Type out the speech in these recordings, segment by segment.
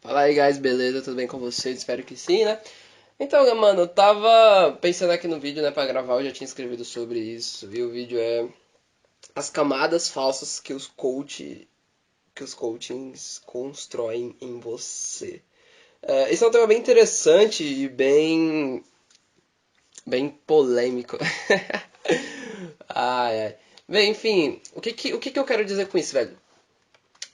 Fala aí, guys, beleza? Tudo bem com vocês? Espero que sim, né? Então, mano, eu tava pensando aqui no vídeo, né, pra gravar, eu já tinha escrevido sobre isso, e o vídeo é as camadas falsas que os coachings constroem em você. Esse é um tema bem interessante e bem polêmico. Ai, ai. Bem, enfim, o que eu quero dizer com isso, velho?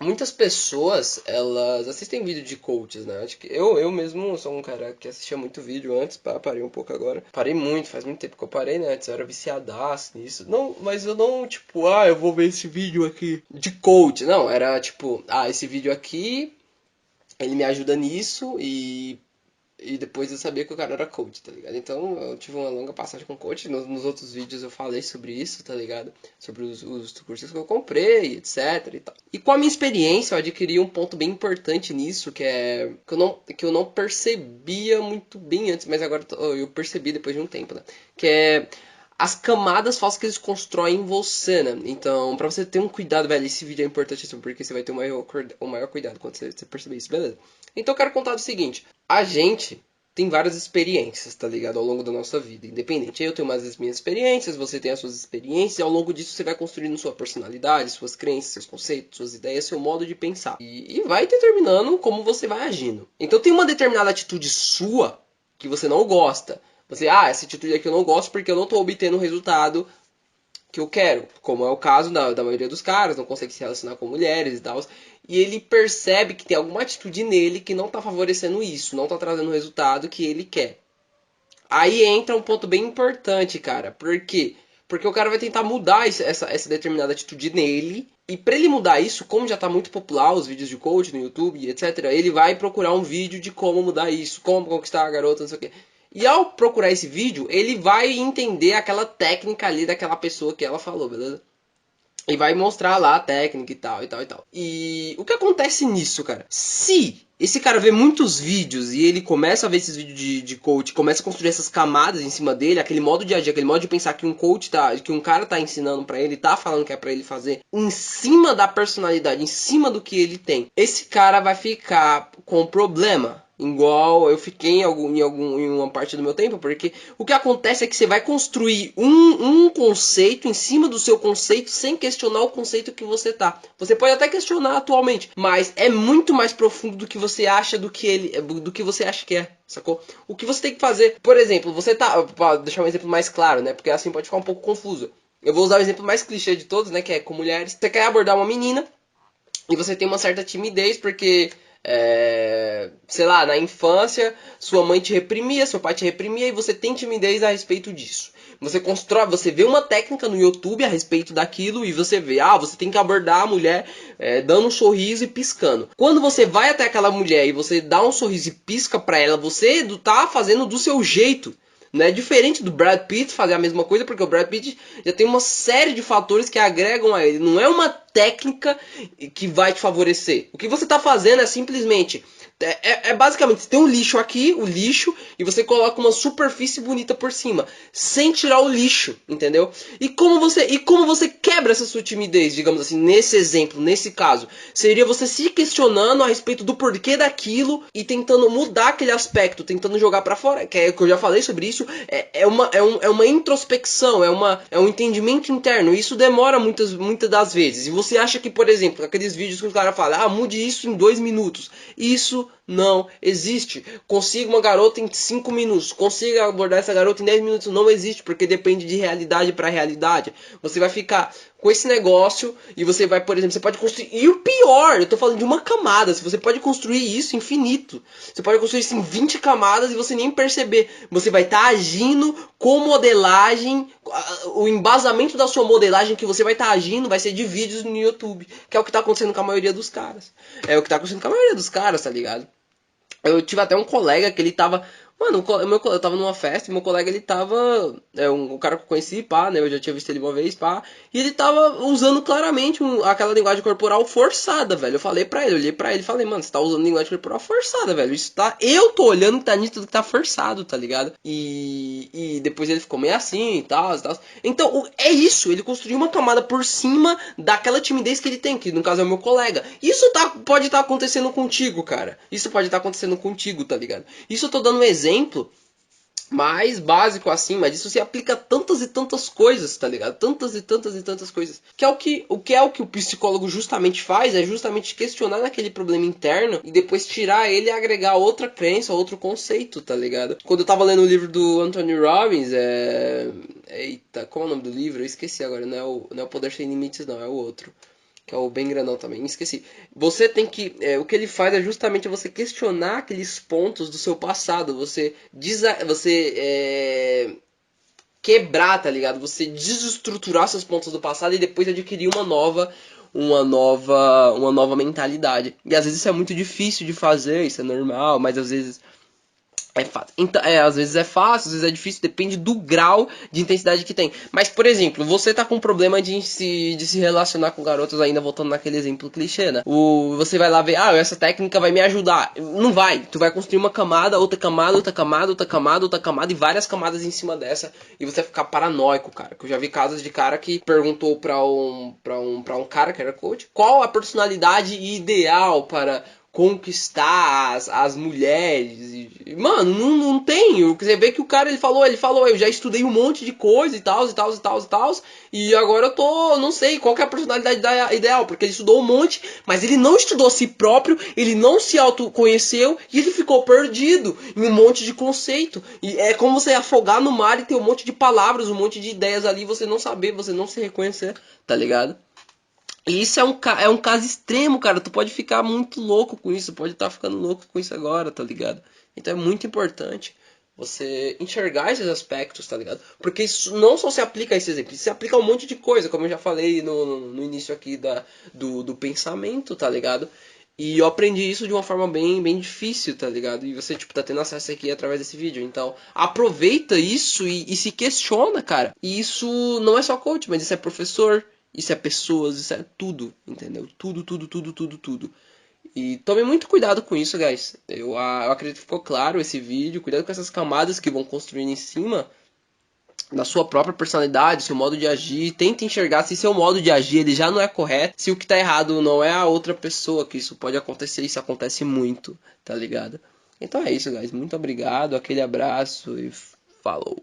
Muitas pessoas, elas assistem vídeo de coaches, né? Acho que eu mesmo sou um cara que assistia muito vídeo antes, parei um pouco agora. Parei muito, faz muito tempo que eu parei, né? Antes eu era viciadaço nisso. Não, mas eu não, tipo, eu vou ver esse vídeo aqui de coach. Não, era tipo, esse vídeo aqui, ele me ajuda nisso e depois eu sabia que o cara era coach, tá ligado? Então eu tive uma longa passagem com coach. Nos outros vídeos eu falei sobre isso, tá ligado? Sobre os cursos que eu comprei, etc e tal. E com a minha experiência eu adquiri um ponto bem importante nisso, que é que eu não percebia muito bem antes, mas agora eu percebi depois de um tempo, né? Que é as camadas falsas que eles constroem em você, né? Então, pra você ter um cuidado, velho, esse vídeo é importantíssimo, porque você vai ter o maior cuidado quando você perceber isso, beleza? Então eu quero contar o seguinte, a gente tem várias experiências, tá ligado? Ao longo da nossa vida, independente. Eu tenho mais as minhas experiências, você tem as suas experiências, e ao longo disso você vai construindo sua personalidade, suas crenças, seus conceitos, suas ideias, seu modo de pensar. E vai determinando como você vai agindo. Então tem uma determinada atitude sua que você não gosta. Você, essa atitude aqui eu não gosto porque eu não estou obtendo o resultado que eu quero, como é o caso da maioria dos caras, não consegue se relacionar com mulheres e tal. E ele percebe que tem alguma atitude nele que não está favorecendo isso, não está trazendo o resultado que ele quer. Aí entra um ponto bem importante, cara. Por quê? Porque o cara vai tentar mudar essa determinada atitude nele. E para ele mudar isso, como já está muito popular os vídeos de coach no YouTube, etc., ele vai procurar um vídeo de como mudar isso, como conquistar a garota, não sei o quê. E ao procurar esse vídeo, ele vai entender aquela técnica ali daquela pessoa que ela falou, beleza? E vai mostrar lá a técnica e tal, e tal, e tal. E o que acontece nisso, cara? Se esse cara vê muitos vídeos e ele começa a ver esses vídeos de coach, começa a construir essas camadas em cima dele, aquele modo de agir, aquele modo de pensar que um coach tá, que um cara tá ensinando pra ele, tá falando que é pra ele fazer, em cima da personalidade, em cima do que ele tem, esse cara vai ficar com problema. Igual eu fiquei em uma parte do meu tempo, porque o que acontece é que você vai construir um conceito em cima do seu conceito sem questionar o conceito que você tá. Você pode até questionar atualmente, mas é muito mais profundo do que você acha do que você acha que é, sacou? O que você tem que fazer, por exemplo, você tá, pra deixar um exemplo mais claro, né? Porque assim pode ficar um pouco confuso. Eu vou usar o exemplo mais clichê de todos, né? Que é com mulheres. Você quer abordar uma menina e você tem uma certa timidez porque sei lá, na infância sua mãe te reprimia, seu pai te reprimia e você tem timidez a respeito disso. Você constrói, você vê uma técnica no YouTube a respeito daquilo e você vê, você tem que abordar a mulher dando um sorriso e piscando. Quando você vai até aquela mulher e você dá um sorriso e pisca pra ela, você tá fazendo do seu jeito. Não é diferente do Brad Pitt fazer a mesma coisa, porque o Brad Pitt já tem uma série de fatores que agregam a ele. Não é uma técnica que vai te favorecer. O que você está fazendo é simplesmente basicamente, você tem um lixo aqui, o lixo, e você coloca uma superfície bonita por cima, sem tirar o lixo, entendeu? E como você quebra essa sua timidez, digamos assim, nesse exemplo, nesse caso, seria você se questionando a respeito do porquê daquilo e tentando mudar aquele aspecto, tentando jogar pra fora, que é que eu já falei sobre isso, é uma introspecção, é um entendimento interno, e isso demora muitas das vezes, e você acha que, por exemplo, aqueles vídeos que o cara fala, mude isso em 2 minutos, isso não existe. Consiga uma garota em 5 minutos. Consiga abordar essa garota em 10 minutos. Não existe, porque depende de realidade para realidade. Você vai ficar com esse negócio e você vai, por exemplo, você pode construir. E o pior, eu tô falando de uma camada. Você pode construir isso infinito. Você pode construir isso em 20 camadas e você nem perceber. Você vai estar agindo com modelagem. O embasamento da sua modelagem que você vai estar agindo vai ser de vídeos no YouTube. Que é o que tá acontecendo com a maioria dos caras. É o que tá acontecendo com a maioria dos caras, tá ligado? Eu tive até um colega que ele tava Mano, eu tava numa festa e meu colega, ele tava. Um cara que eu conheci, pá, né? Eu já tinha visto ele uma vez, pá. E ele tava usando claramente aquela linguagem corporal forçada, velho. Eu falei pra ele, olhei pra ele e falei, mano, você tá usando linguagem corporal forçada, velho. Isso tá. Eu tô olhando que tá nítido que tá forçado, tá ligado? E depois ele ficou meio assim e tal, e tal. Então, é isso. Ele construiu uma camada por cima daquela timidez que ele tem, que no caso é o meu colega. Isso pode estar acontecendo contigo, cara. Isso pode estar acontecendo contigo, tá ligado? Isso eu tô dando um exemplo mais básico assim, mas isso se aplica a tantas e tantas coisas, tá ligado? Tantas e tantas e tantas coisas. Que é o que o psicólogo justamente faz, é justamente questionar naquele problema interno e depois tirar ele e agregar outra crença, outro conceito, tá ligado? Quando eu tava lendo o livro do Anthony Robbins, Eita, qual é o nome do livro? Eu esqueci agora, não é o Poder Sem Limites, não, é o outro. Que é o bem grandão também, esqueci. Você tem que. O que ele faz é justamente você questionar aqueles pontos do seu passado. Você quebrar, tá ligado? Você desestruturar seus pontos do passado e depois adquirir uma nova mentalidade. E às vezes isso é muito difícil de fazer, isso é normal, mas às vezes é fácil. Então, às vezes é fácil, às vezes é difícil, depende do grau de intensidade que tem. Mas, por exemplo, você tá com um problema de se relacionar com garotas, ainda voltando naquele exemplo clichê, né? Você vai lá ver, essa técnica vai me ajudar. Não vai. Tu vai construir uma camada, outra camada, outra camada, outra camada, outra camada e várias camadas em cima dessa. E você vai ficar paranoico, cara. Que eu já vi casos de cara que perguntou pra um cara que era coach qual a personalidade ideal para conquistar as mulheres. Mano, não tem. Você vê que o cara ele falou, eu já estudei um monte de coisa e tal, e tal, e tal, e tal, e agora eu tô, não sei qual que é a personalidade ideal, porque ele estudou um monte, mas ele não estudou a si próprio, ele não se autoconheceu e ele ficou perdido em um monte de conceito. E é como você afogar no mar e ter um monte de palavras, um monte de ideias ali, você não saber, você não se reconhecer, tá ligado? E isso é um caso extremo, cara. Tu pode ficar muito louco com isso. Pode estar ficando louco com isso agora, tá ligado? Então é muito importante você enxergar esses aspectos, tá ligado? Porque isso não só se aplica a esse exemplo, isso se aplica a um monte de coisa, como eu já falei no início aqui do pensamento, tá ligado? E eu aprendi isso de uma forma bem difícil, tá ligado? E você, tipo, tá tendo acesso aqui através desse vídeo. Então, aproveita isso e se questiona, cara. E isso não é só coach, mas isso é professor, isso é pessoas, isso é tudo, entendeu? Tudo, tudo, tudo, tudo, tudo. E tome muito cuidado com isso, guys. Eu acredito que ficou claro esse vídeo. Cuidado com essas camadas que vão construindo em cima da sua própria personalidade, seu modo de agir. Tente enxergar se seu modo de agir ele já não é correto, se o que tá errado não é a outra pessoa, que isso pode acontecer, isso acontece muito, tá ligado? Então é isso, guys. Muito obrigado, aquele abraço e falou.